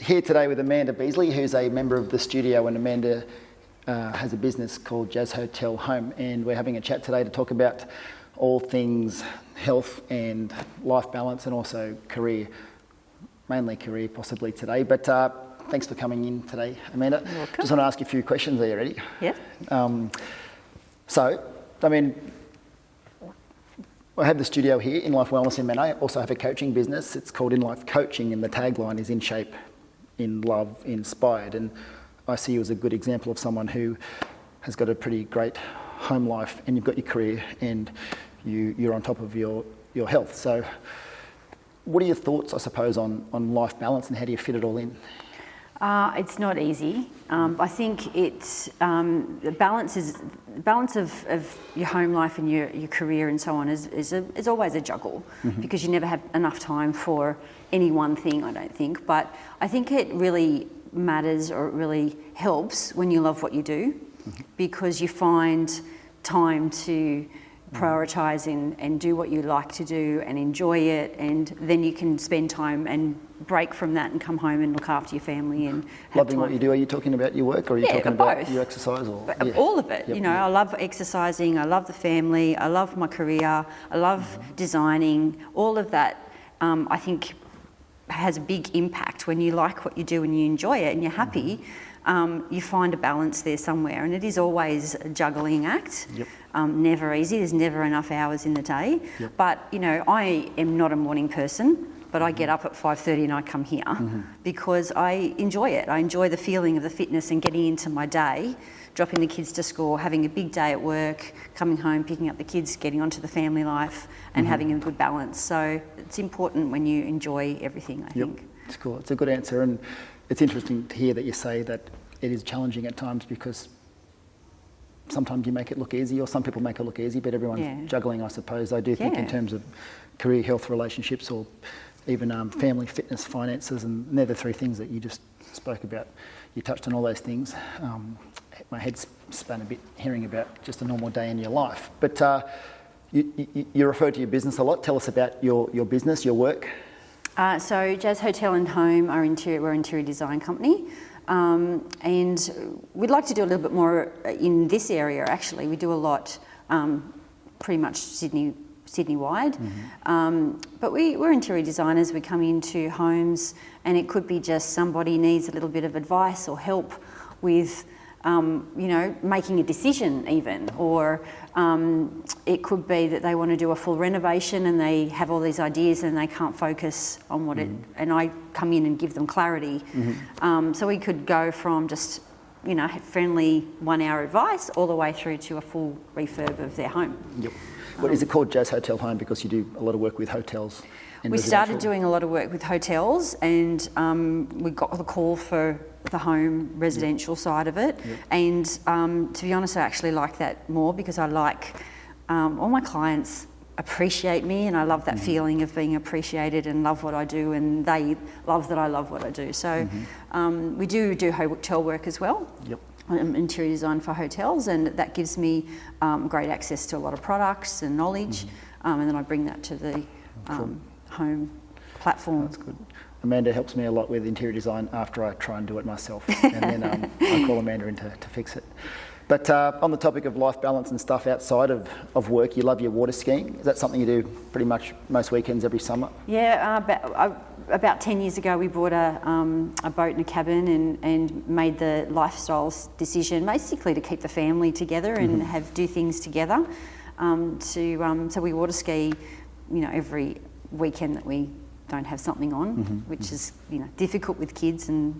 here today with Amanda Beazley, who's a member of the studio, and Amanda has a business called Jazz Hotel Home, and we're having a chat today to talk about all things health and life balance, and also career, mainly career possibly today. But thanks for coming in today, Amanda. You're welcome. Just want to ask you a few questions. Are you ready? Yeah. I have the studio here, InLove Wellness in Manly. I also have a coaching business. It's called InLove Coaching, and the tagline is InShape, InLove, InSpired. And I see you as a good example of someone who has got a pretty great home life, and you've got your career, and you're on top of your health. So what are your thoughts, I suppose, on life balance, and how do you fit it all in? It's not easy. I think it's the balance of your home life and your career and so on is always a juggle, because you never have enough time for any one thing, I don't think. But I think it really matters, or it really helps when you love what you do, because you find time to prioritise and do what you like to do and enjoy it, and then you can spend time and break from that and come home and look after your family and have Loving time. what you do, are you talking about your work, or are you talking about both. your exercise? Or All of it. Yep. I love exercising, I love the family, I love my career, I love designing. All of that, I think, has a big impact. When you like what you do and you enjoy it and you're happy, you find a balance there somewhere, and it is always a juggling act. Yep. Never easy. There's never enough hours in the day. Yep. But I am not a morning person, but I get up at 5:30 and I come here because I enjoy it. I enjoy the feeling of the fitness and getting into my day, dropping the kids to school, having a big day at work, coming home, picking up the kids, getting onto the family life, and having a good balance. So it's important when you enjoy everything, I think. It's cool. It's a good answer, and it's interesting to hear that you say that it is challenging at times, because sometimes you make it look easy, or some people make it look easy, but everyone's juggling, I suppose. I do think in terms of career, health, relationships, or even family, fitness, finances, and they're the three things that you just spoke about. You touched on all those things. My head's spun a bit hearing about just a normal day in your life. But you refer to your business a lot. Tell us about your business, your work. So Jazz Hotel and Home, we're an interior design company. And we'd like to do a little bit more in this area, actually. We do a lot, pretty much Sydney-wide. But we're interior designers. We come into homes, and it could be just somebody needs a little bit of advice or help with, making a decision even, or it could be that they want to do a full renovation and they have all these ideas and they can't focus on what and I come in and give them clarity. So we could go from just, friendly 1 hour advice all the way through to a full refurb of their home. Yep. Well, is it called Jazz Hotel Home because you do a lot of work with hotels? We started doing a lot of work with hotels, and we got the call for the home residential side of it. And to be honest, I actually like that more, because I like all my clients appreciate me, and I love that feeling of being appreciated and love what I do, and they love that I love what I do. So we do hotel work as well. Yep. Interior design for hotels, and that gives me great access to a lot of products and knowledge, and then I bring that to the home platform. That's good. Amanda helps me a lot with interior design after I try and do it myself, and then I call Amanda in to fix it. But on the topic of life balance and stuff outside of work, you love your water skiing. Is that something you do pretty much most weekends every summer? Yeah, about 10 years ago we bought a boat and a cabin, and made the lifestyle decision basically to keep the family together and do things together. So we water ski, every weekend that we don't have something on, which is difficult with kids and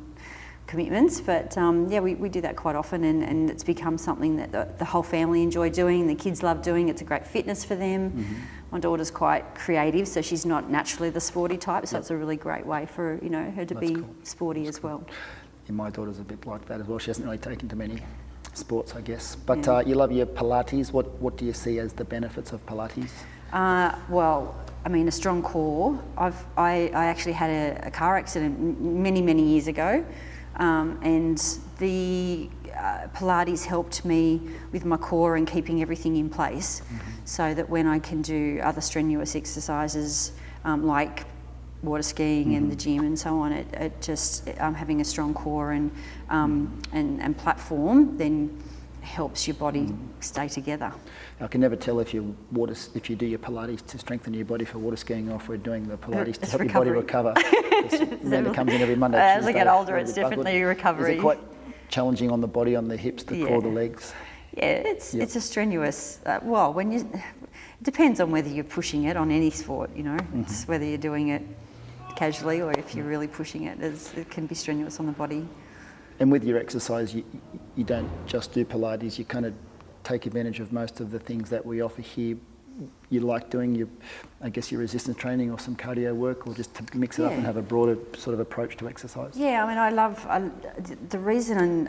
commitments, but we do that quite often, and it's become something that the whole family enjoy doing. The kids love doing. It's a great fitness for them. My daughter's quite creative, so she's not naturally the sporty type, so it's a really great way for her to be sporty as well. Yeah, my daughter's a bit like that as well. She hasn't really taken to many sports, I guess. But you love your Pilates. What do you see as the benefits of Pilates? Well, I mean, a strong core. I actually had a car accident many years ago, and the Pilates helped me with my core and keeping everything in place, so that when I can do other strenuous exercises like water skiing and the gym and so on, it just having a strong core and platform then helps your body stay together. I can never tell if you do your Pilates to strengthen your body for water skiing, or if we're doing the Pilates to help your body recover. Amanda comes in every Monday, Tuesday. As I get older, it's definitely recovery. Is it quite challenging on the body, on the hips, the core, the legs? Yeah, it's a strenuous. It depends on whether you're pushing it on any sport. It's whether you're doing it casually or if you're really pushing it. It can be strenuous on the body. And with your exercise, you don't just do Pilates. You kind of take advantage of most of the things that we offer here. You like doing I guess your resistance training or some cardio work, or just to mix it up and have a broader sort of approach to exercise. Yeah, I mean, I love the reason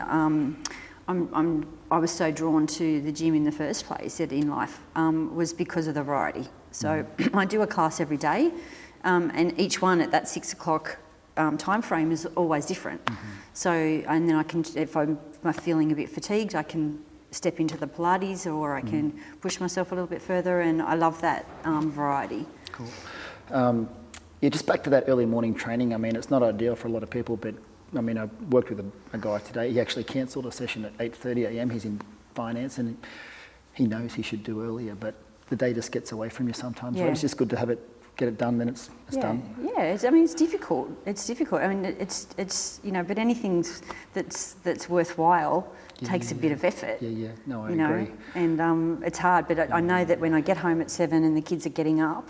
I was so drawn to the gym in the first place at InLove was because of the variety. So I do a class every day, and each one at that 6 o'clock time frame is always different. So, and then I can, if I'm feeling a bit fatigued, I can step into the Pilates, or I can push myself a little bit further, and I love that variety. Cool. Just back to that early morning training. I mean, it's not ideal for a lot of people, but I mean, I worked with a guy today. He actually cancelled a session at 8:30 a.m. He's in finance, and he knows he should do earlier, but the day just gets away from you sometimes. So it's just good to get it done, then it's done. Yeah, I mean, it's difficult. It's difficult. I mean, it's but anything that's worthwhile takes a bit of effort. Yeah. No, I agree. And it's hard, but I know that when I get home at 7 and the kids are getting up,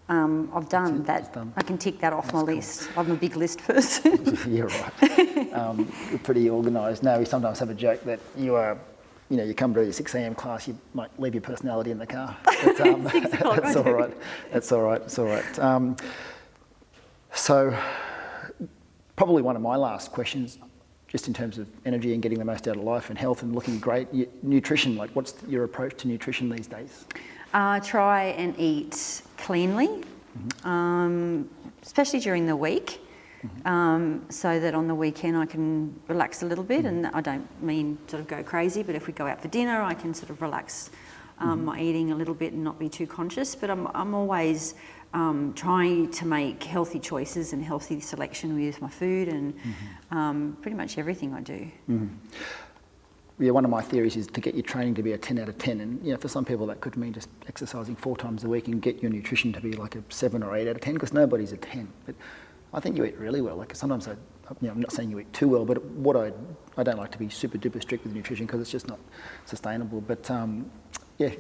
I've done that. I can tick that off my list. I'm a big list person. You're right. You're pretty organised. Now, we sometimes have a joke that you are, you come to your 6 a.m. class, you might leave your personality in the car. But, that's all right. That's all right. It's all right. So, probably one of my last questions, just in terms of energy and getting the most out of life and health and looking great, nutrition, what's your approach to nutrition these days? Try and eat cleanly, especially during the week, so that on the weekend I can relax a little bit. And I don't mean sort of go crazy, but if we go out for dinner, I can sort of relax my eating a little bit and not be too conscious. But I'm always trying to make healthy choices and healthy selection with my food and pretty much everything I do. Yeah, one of my theories is to get your training to be a 10 out of 10, and for some people that could mean just exercising 4 times a week, and get your nutrition to be like a 7 or 8 out of 10, because nobody's a 10. But I think you eat really well. Sometimes I'm not saying you eat too well, but I don't like to be super duper strict with nutrition because it's just not sustainable. But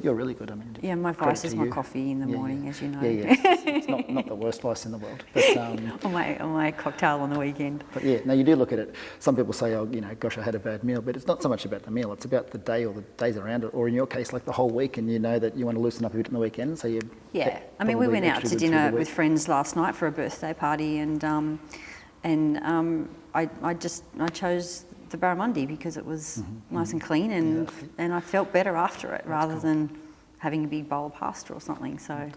you're really good. I mean, my vice is my coffee in the morning, as you know. It's not the worst vice in the world. But, or my cocktail on the weekend. But you do look at it. Some people say, gosh, I had a bad meal, but it's not so much about the meal. It's about the day or the days around it, or in your case, like the whole week, and you know that you want to loosen up a bit on the weekend. So I mean, we went out to dinner with friends last night for a birthday party, and I chose the barramundi because it was nice and clean, and I felt better after it rather than having a big bowl of pasta or something. So,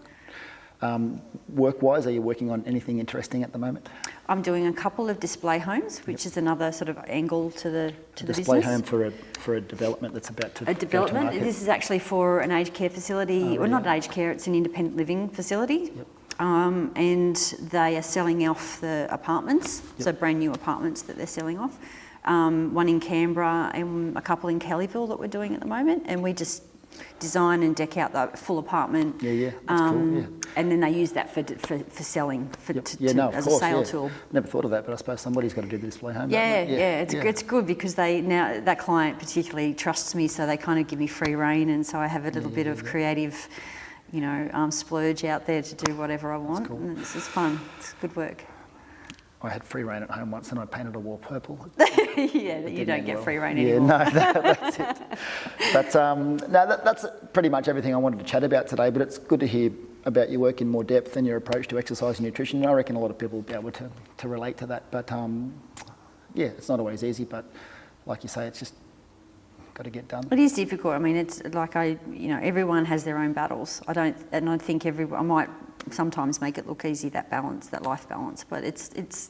work-wise, are you working on anything interesting at the moment? I'm doing a couple of display homes, which is another sort of angle to the business. Display home for a development that's about to a development. This is actually for an aged care facility, or not an aged care. It's an independent living facility. And they are selling off the apartments, so brand new apartments that they're selling off. One in Canberra and a couple in Kellyville that we're doing at the moment, and we just design and deck out the full apartment. That's cool. And then they use that for selling, as a sale tool. Never thought of that, but I suppose somebody's got to do the display home. It's good because now that client particularly trusts me, so they kind of give me free rein, and so I have a little bit of creative, splurge out there to do whatever I want. Cool. And it's just fun. It's good work. I had free rein at home once, and I painted a wall purple. You don't get free rein anymore. No, that's it. But that's pretty much everything I wanted to chat about today. But it's good to hear about your work in more depth and your approach to exercise and nutrition. And I reckon a lot of people will be able to relate to that. But it's not always easy. But like you say, it's just got to get done. It is difficult. I mean, it's like everyone has their own battles. I think I might sometimes make it look easy, that life balance, but it's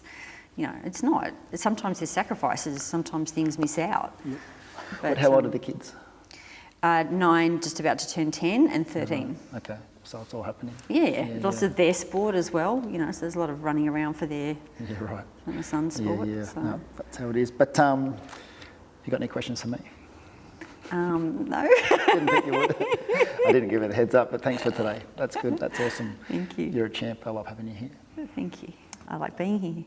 not. Sometimes there's sacrifices, sometimes things miss out. But how old are the kids? 9, just about to turn 10, and 13. Okay. so it's all happening. Yeah, lots of their sport as well, so there's a lot of running around for their from the sun sport. Yeah, so. no, that's how it is. But you got any questions for me? No. Didn't think you would. I didn't give it a heads up, but thanks for today. That's good. That's awesome. Thank you. You're a champ. I love having you here. Thank you. I like being here.